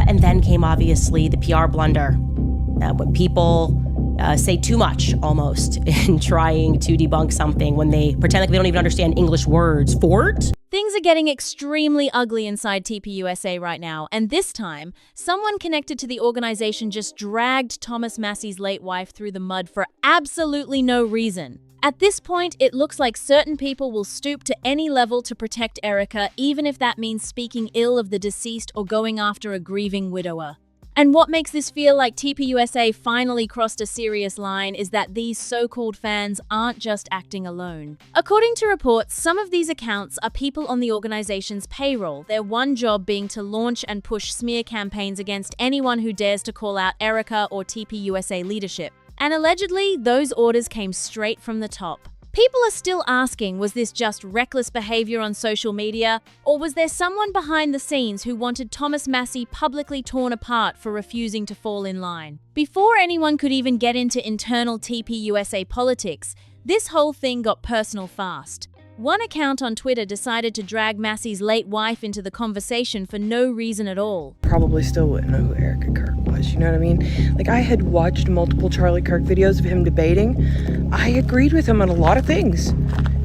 And then came, obviously, the PR blunder. When people say too much, almost, in trying to debunk something when they pretend like they don't even understand English words. Fort? Things are getting extremely ugly inside TPUSA right now, and this time, someone connected to the organization just dragged Thomas Massie's late wife through the mud for absolutely no reason. At this point, it looks like certain people will stoop to any level to protect Erika, even if that means speaking ill of the deceased or going after a grieving widower. And what makes this feel like TPUSA finally crossed a serious line is that these so-called fans aren't just acting alone. According to reports, some of these accounts are people on the organization's payroll, their one job being to launch and push smear campaigns against anyone who dares to call out Erika or TPUSA leadership. And allegedly, those orders came straight from the top. People are still asking, was this just reckless behavior on social media, or was there someone behind the scenes who wanted Thomas Massie publicly torn apart for refusing to fall in line? Before anyone could even get into internal TPUSA politics, this whole thing got personal fast. One account on Twitter decided to drag Massie's late wife into the conversation for no reason at all. Probably still wouldn't know who Erika Kirk was, you know what I mean? Like, I had watched multiple Charlie Kirk videos of him debating. I agreed with him on a lot of things.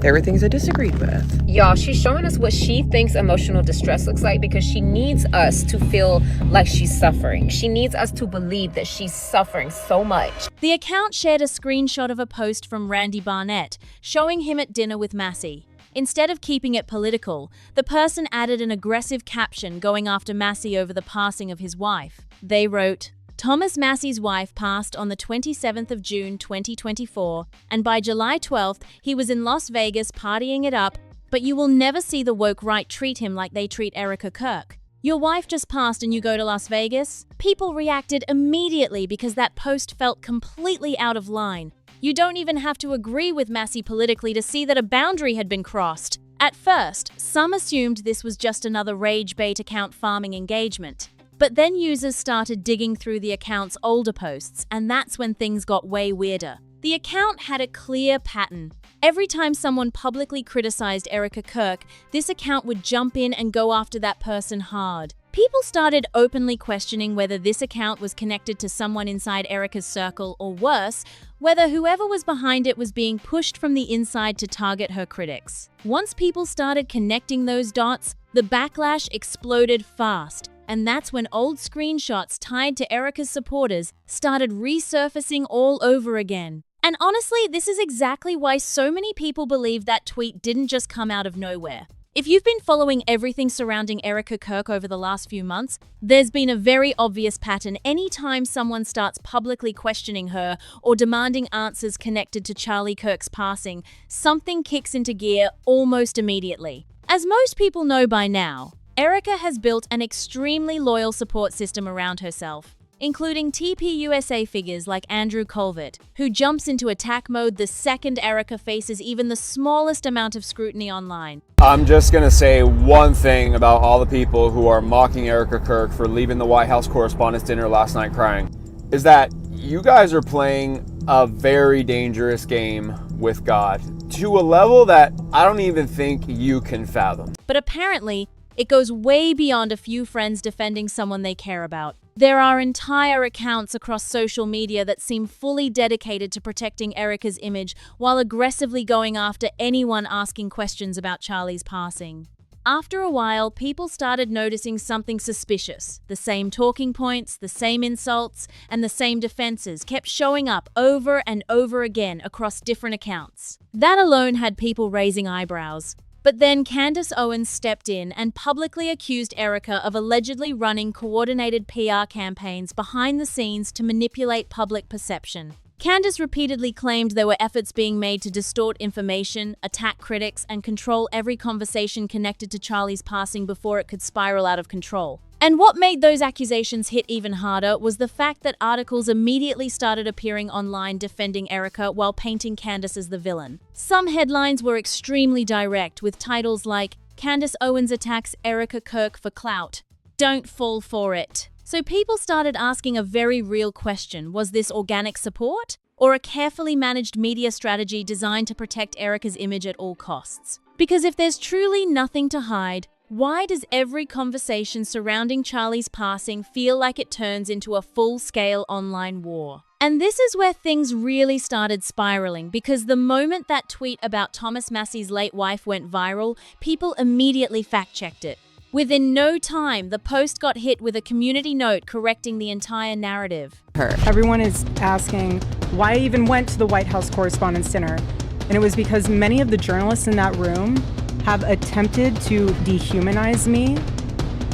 There were things I disagreed with. Y'all, she's showing us what she thinks emotional distress looks like because she needs us to feel like she's suffering. She needs us to believe that she's suffering so much. The account shared a screenshot of a post from Randy Barnett showing him at dinner with Massie. Instead of keeping it political, the person added an aggressive caption going after Massie over the passing of his wife. They wrote, Thomas Massie's wife passed on the 27th of June 2024, and by July 12th, he was in Las Vegas partying it up, but you will never see the woke right treat him like they treat Erika Kirk. Your wife just passed and you go to Las Vegas? People reacted immediately because that post felt completely out of line. You don't even have to agree with Massie politically to see that a boundary had been crossed. At first, some assumed this was just another rage bait account farming engagement. But then users started digging through the account's older posts, and that's when things got way weirder. The account had a clear pattern. Every time someone publicly criticized Erika Kirk, this account would jump in and go after that person hard. People started openly questioning whether this account was connected to someone inside Erika's circle, or worse, whether whoever was behind it was being pushed from the inside to target her critics. Once people started connecting those dots, the backlash exploded fast. And that's when old screenshots tied to Erika's supporters started resurfacing all over again. And honestly, this is exactly why so many people believe that tweet didn't just come out of nowhere. If you've been following everything surrounding Erika Kirk over the last few months, there's been a very obvious pattern anytime someone starts publicly questioning her or demanding answers connected to Charlie Kirk's passing, something kicks into gear almost immediately. As most people know by now, Erika has built an extremely loyal support system around herself, including TPUSA figures like Andrew Colvert, who jumps into attack mode the second Erika faces even the smallest amount of scrutiny online. I'm just going to say one thing about all the people who are mocking Erika Kirk for leaving the White House Correspondents' Dinner last night crying, is that you guys are playing a very dangerous game with God to a level that I don't even think you can fathom. But apparently, it goes way beyond a few friends defending someone they care about. There are entire accounts across social media that seem fully dedicated to protecting Erika's image while aggressively going after anyone asking questions about Charlie's passing. After a while, people started noticing something suspicious. The same talking points, the same insults, and the same defenses kept showing up over and over again across different accounts. That alone had people raising eyebrows. But then Candace Owens stepped in and publicly accused Erika of allegedly running coordinated PR campaigns behind the scenes to manipulate public perception. Candace repeatedly claimed there were efforts being made to distort information, attack critics, and control every conversation connected to Charlie's passing before it could spiral out of control. And what made those accusations hit even harder was the fact that articles immediately started appearing online defending Erika while painting Candace as the villain. Some headlines were extremely direct, with titles like, "Candace Owens attacks Erika Kirk for clout. Don't fall for it." So people started asking a very real question: was this organic support, or a carefully managed media strategy designed to protect Erika's image at all costs? Because if there's truly nothing to hide, Why does every conversation surrounding Charlie's passing feel like it turns into a full-scale online war? And this is where things really started spiraling, because the moment that tweet about Thomas Massie's late wife went viral, people immediately fact-checked it. Within no time, the post got hit with a community note correcting the entire narrative. Everyone is asking why I even went to the White House Correspondents' Dinner, and it was because many of the journalists in that room have attempted to dehumanize me,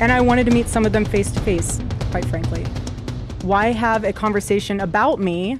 and I wanted to meet some of them face to face, quite frankly. Why have a conversation about me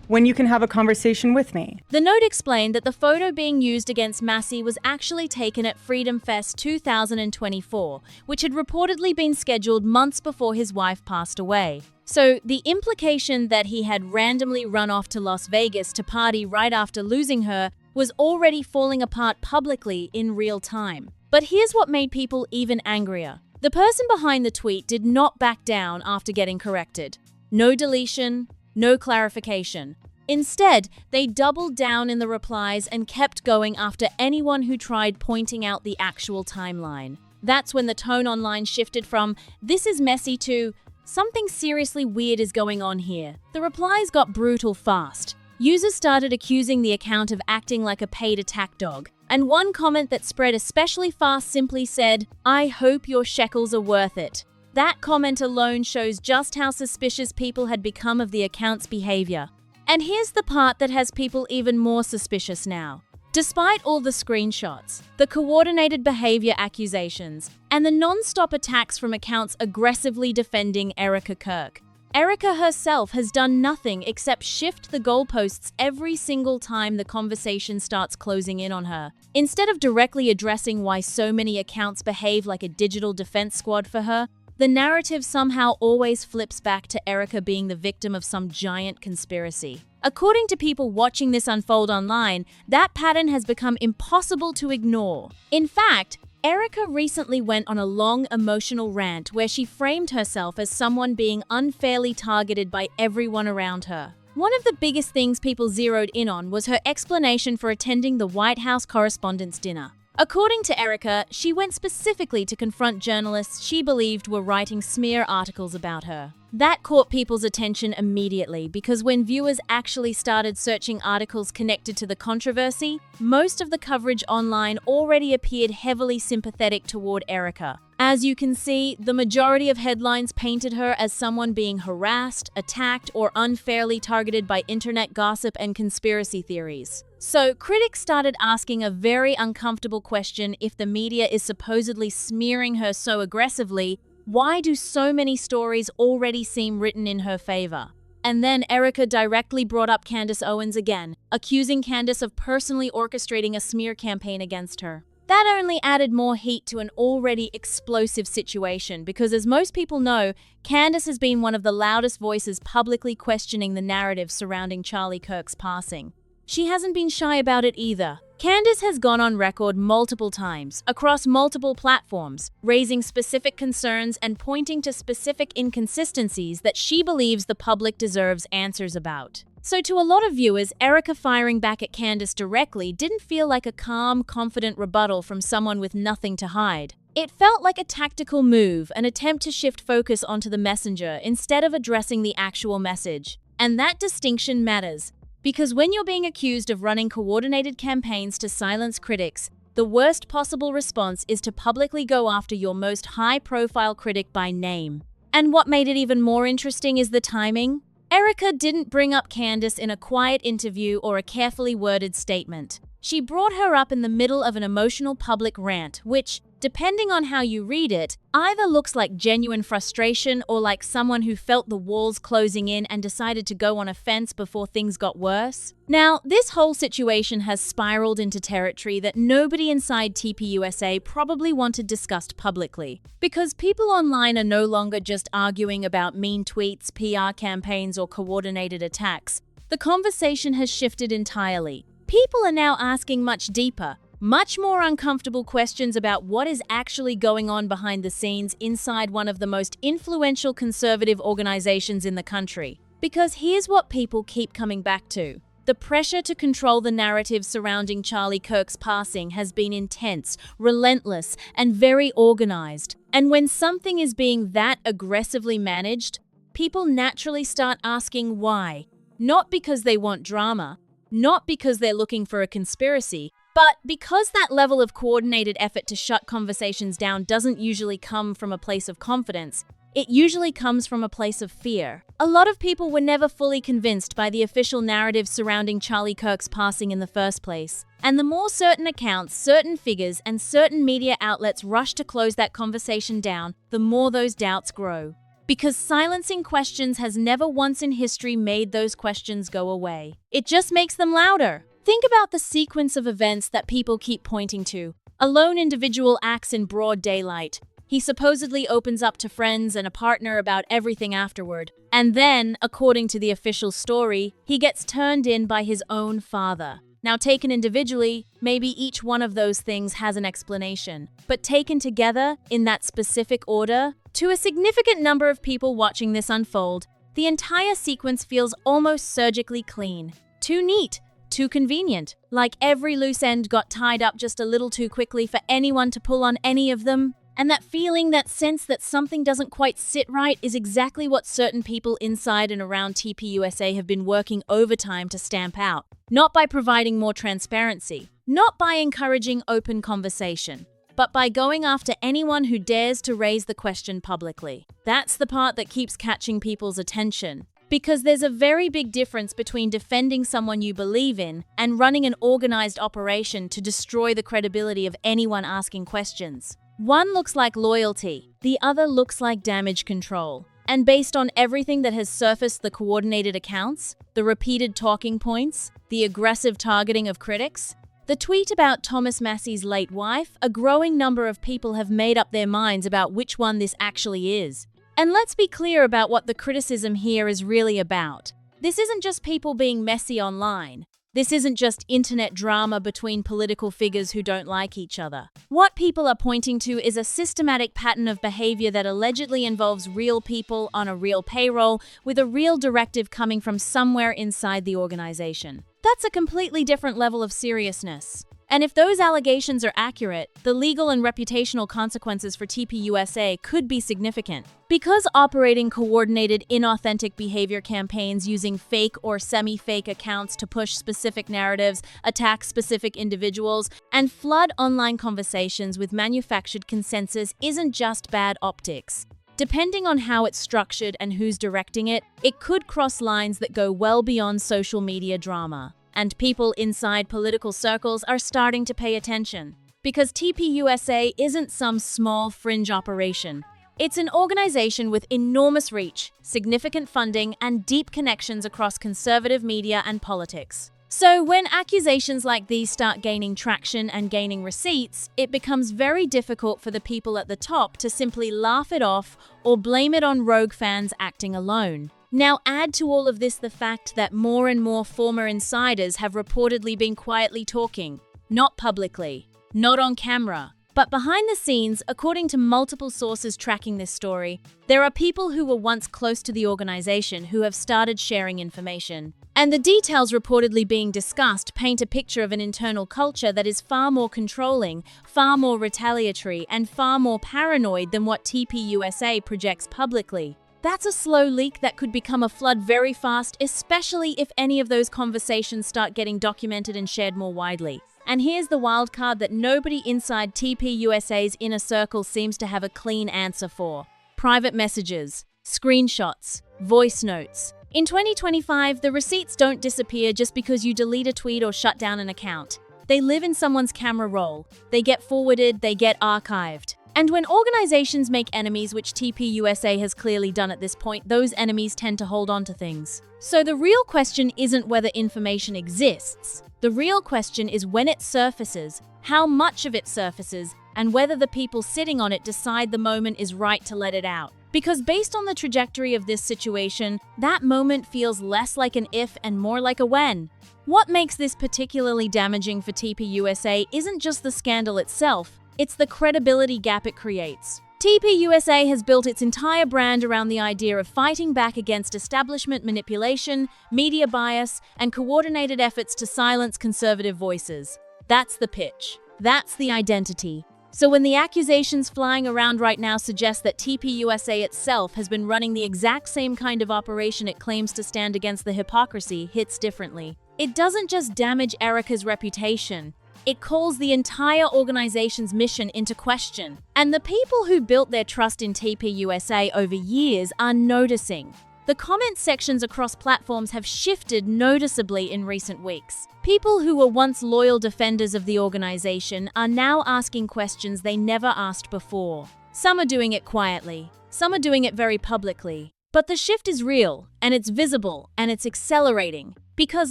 when you can have a conversation with me? The note explained that the photo being used against Massie was actually taken at Freedom Fest 2024, which had reportedly been scheduled months before his wife passed away. So the implication that he had randomly run off to Las Vegas to party right after losing her was already falling apart publicly in real time. But here's what made people even angrier. The person behind the tweet did not back down after getting corrected. No deletion, no clarification. Instead, they doubled down in the replies and kept going after anyone who tried pointing out the actual timeline. That's when the tone online shifted from, "This is messy," to, "Something seriously weird is going on here." The replies got brutal fast. Users started accusing the account of acting like a paid attack dog. And one comment that spread especially fast simply said, "I hope your shekels are worth it." That comment alone shows just how suspicious people had become of the account's behavior. And here's the part that has people even more suspicious now. Despite all the screenshots, the coordinated behavior accusations, and the non-stop attacks from accounts aggressively defending Erika Kirk, Erika herself has done nothing except shift the goalposts every single time the conversation starts closing in on her. Instead of directly addressing why so many accounts behave like a digital defense squad for her, the narrative somehow always flips back to Erika being the victim of some giant conspiracy. According to people watching this unfold online, that pattern has become impossible to ignore. In fact, Erika recently went on a long emotional rant where she framed herself as someone being unfairly targeted by everyone around her. One of the biggest things people zeroed in on was her explanation for attending the White House Correspondents' Dinner. According to Erika, she went specifically to confront journalists she believed were writing smear articles about her. That caught people's attention immediately because when viewers actually started searching articles connected to the controversy, most of the coverage online already appeared heavily sympathetic toward Erika. As you can see, the majority of headlines painted her as someone being harassed, attacked, or unfairly targeted by internet gossip and conspiracy theories. So, critics started asking a very uncomfortable question: if the media is supposedly smearing her so aggressively, why do so many stories already seem written in her favor? And then Erika directly brought up Candace Owens again, accusing Candace of personally orchestrating a smear campaign against her. That only added more heat to an already explosive situation because, as most people know, Candace has been one of the loudest voices publicly questioning the narrative surrounding Charlie Kirk's passing. She hasn't been shy about it either. Candace has gone on record multiple times, across multiple platforms, raising specific concerns and pointing to specific inconsistencies that she believes the public deserves answers about. So to a lot of viewers, Erika firing back at Candace directly didn't feel like a calm, confident rebuttal from someone with nothing to hide. It felt like a tactical move, an attempt to shift focus onto the messenger instead of addressing the actual message. And that distinction matters. Because when you're being accused of running coordinated campaigns to silence critics, the worst possible response is to publicly go after your most high-profile critic by name. And what made it even more interesting is the timing. Erika didn't bring up Candace in a quiet interview or a carefully worded statement. She brought her up in the middle of an emotional public rant, which, depending on how you read it, either looks like genuine frustration or like someone who felt the walls closing in and decided to go on a fence before things got worse. Now, this whole situation has spiraled into territory that nobody inside TPUSA probably wanted discussed publicly. Because people online are no longer just arguing about mean tweets, PR campaigns, or coordinated attacks. The conversation has shifted entirely. People are now asking much deeper, much more uncomfortable questions about what is actually going on behind the scenes inside one of the most influential conservative organizations in the country. Because here's what people keep coming back to. The pressure to control the narrative surrounding Charlie Kirk's passing has been intense, relentless, and very organized. And when something is being that aggressively managed, people naturally start asking why. Not because they want drama, not because they're looking for a conspiracy, but because that level of coordinated effort to shut conversations down doesn't usually come from a place of confidence. It usually comes from a place of fear. A lot of people were never fully convinced by the official narrative surrounding Charlie Kirk's passing in the first place. And the more certain accounts, certain figures, and certain media outlets rush to close that conversation down, the more those doubts grow. Because silencing questions has never once in history made those questions go away. It just makes them louder. Think about the sequence of events that people keep pointing to. A lone individual acts in broad daylight. He supposedly opens up to friends and a partner about everything afterward. And then, according to the official story, he gets turned in by his own father. Now, taken individually, maybe each one of those things has an explanation. But taken together, in that specific order, to a significant number of people watching this unfold, the entire sequence feels almost surgically clean. Too neat, too convenient. Like every loose end got tied up just a little too quickly for anyone to pull on any of them. And that feeling, that sense that something doesn't quite sit right is exactly what certain people inside and around TPUSA have been working overtime to stamp out. Not by providing more transparency, not by encouraging open conversation, but by going after anyone who dares to raise the question publicly. That's the part that keeps catching people's attention. Because there's a very big difference between defending someone you believe in and running an organized operation to destroy the credibility of anyone asking questions. One looks like loyalty, the other looks like damage control. And based on everything that has surfaced, the coordinated accounts, the repeated talking points, the aggressive targeting of critics, the tweet about Thomas Massie's late wife, a growing number of people have made up their minds about which one this actually is. And let's be clear about what the criticism here is really about. This isn't just people being messy online. This isn't just internet drama between political figures who don't like each other. What people are pointing to is a systematic pattern of behavior that allegedly involves real people on a real payroll with a real directive coming from somewhere inside the organization. That's a completely different level of seriousness. And if those allegations are accurate, the legal and reputational consequences for TPUSA could be significant. Because operating coordinated, inauthentic behavior campaigns using fake or semi-fake accounts to push specific narratives, attack specific individuals, and flood online conversations with manufactured consensus isn't just bad optics. Depending on how it's structured and who's directing it, it could cross lines that go well beyond social media drama. And people inside political circles are starting to pay attention. Because TPUSA isn't some small fringe operation. It's an organization with enormous reach, significant funding, and deep connections across conservative media and politics. So when accusations like these start gaining traction and gaining receipts, it becomes very difficult for the people at the top to simply laugh it off or blame it on rogue fans acting alone. Now add to all of this the fact that more and more former insiders have reportedly been quietly talking, not publicly, not on camera, but behind the scenes. According to multiple sources tracking this story, there are people who were once close to the organization who have started sharing information. And the details reportedly being discussed paint a picture of an internal culture that is far more controlling, far more retaliatory, and far more paranoid than what TPUSA projects publicly. That's a slow leak that could become a flood very fast, especially if any of those conversations start getting documented and shared more widely. And here's the wild card that nobody inside TPUSA's inner circle seems to have a clean answer for. Private messages, screenshots, voice notes. In 2025, the receipts don't disappear just because you delete a tweet or shut down an account. They live in someone's camera roll. They get forwarded, they get archived. And when organizations make enemies, which TPUSA has clearly done at this point, those enemies tend to hold on to things. So the real question isn't whether information exists. The real question is when it surfaces, how much of it surfaces, and whether the people sitting on it decide the moment is right to let it out. Because based on the trajectory of this situation, that moment feels less like an if and more like a when. What makes this particularly damaging for TPUSA isn't just the scandal itself, it's the credibility gap it creates. TPUSA has built its entire brand around the idea of fighting back against establishment manipulation, media bias, and coordinated efforts to silence conservative voices. That's the pitch. That's the identity. So when the accusations flying around right now suggest that TPUSA itself has been running the exact same kind of operation it claims to stand against the hypocrisy hits differently. It doesn't just damage Erika's reputation. It calls the entire organization's mission into question. And the people who built their trust in TPUSA over years are noticing. The comment sections across platforms have shifted noticeably in recent weeks. People who were once loyal defenders of the organization are now asking questions they never asked before. Some are doing it quietly, some are doing it very publicly. But the shift is real, and it's visible, and it's accelerating. Because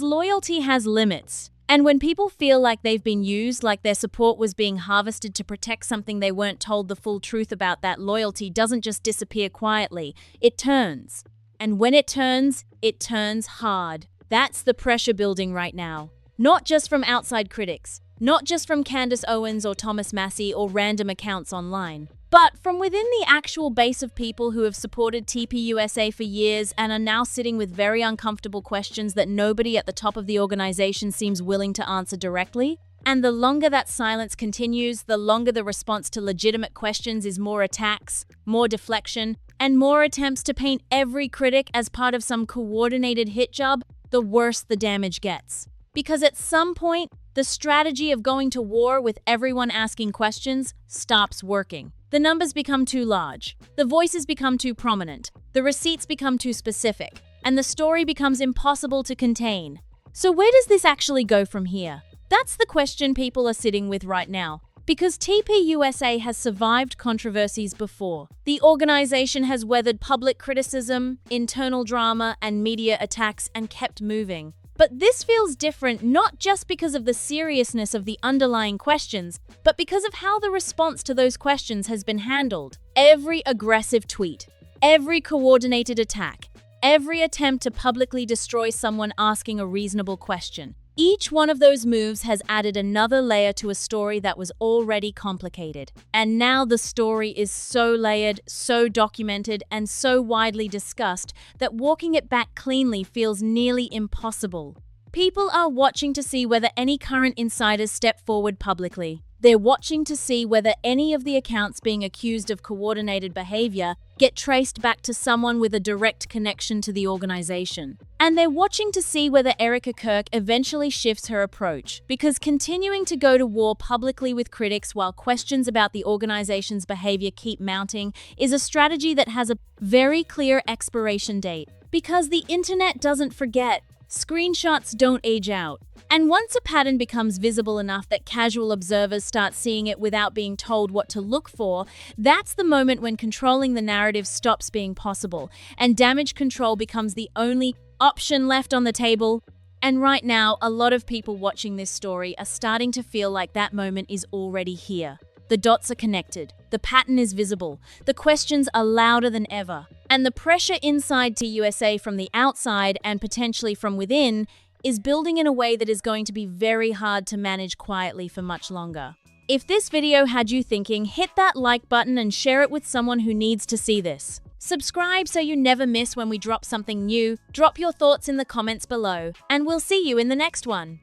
loyalty has limits. And when people feel like they've been used, like their support was being harvested to protect something they weren't told the full truth about, that loyalty doesn't just disappear quietly, it turns. And when it turns hard. That's the pressure building right now. Not just from outside critics, not just from Candace Owens or Thomas Massie or random accounts online, but from within the actual base of people who have supported TPUSA for years and are now sitting with very uncomfortable questions that nobody at the top of the organization seems willing to answer directly. And the longer that silence continues, the longer the response to legitimate questions is more attacks, more deflection, and more attempts to paint every critic as part of some coordinated hit job, the worse the damage gets. Because at some point, the strategy of going to war with everyone asking questions stops working. The numbers become too large, the voices become too prominent, the receipts become too specific, and the story becomes impossible to contain. So where does this actually go from here? That's the question people are sitting with right now. Because TPUSA has survived controversies before. The organization has weathered public criticism, internal drama, and media attacks and kept moving. But this feels different not just because of the seriousness of the underlying questions, but because of how the response to those questions has been handled. Every aggressive tweet, every coordinated attack, every attempt to publicly destroy someone asking a reasonable question. Each one of those moves has added another layer to a story that was already complicated. And now the story is so layered, so documented, and so widely discussed that walking it back cleanly feels nearly impossible. People are watching to see whether any current insiders step forward publicly. They're watching to see whether any of the accounts being accused of coordinated behavior get traced back to someone with a direct connection to the organization. And they're watching to see whether Erika Kirk eventually shifts her approach, because continuing to go to war publicly with critics while questions about the organization's behavior keep mounting is a strategy that has a very clear expiration date. Because the internet doesn't forget. Screenshots don't age out. And once a pattern becomes visible enough that casual observers start seeing it without being told what to look for, that's the moment when controlling the narrative stops being possible, and damage control becomes the only option left on the table. And right now, a lot of people watching this story are starting to feel like that moment is already here. The dots are connected, the pattern is visible, the questions are louder than ever, and the pressure inside TPUSA from the outside and potentially from within is building in a way that is going to be very hard to manage quietly for much longer. If this video had you thinking, hit that like button and share it with someone who needs to see this. Subscribe so you never miss when we drop something new, drop your thoughts in the comments below, and we'll see you in the next one.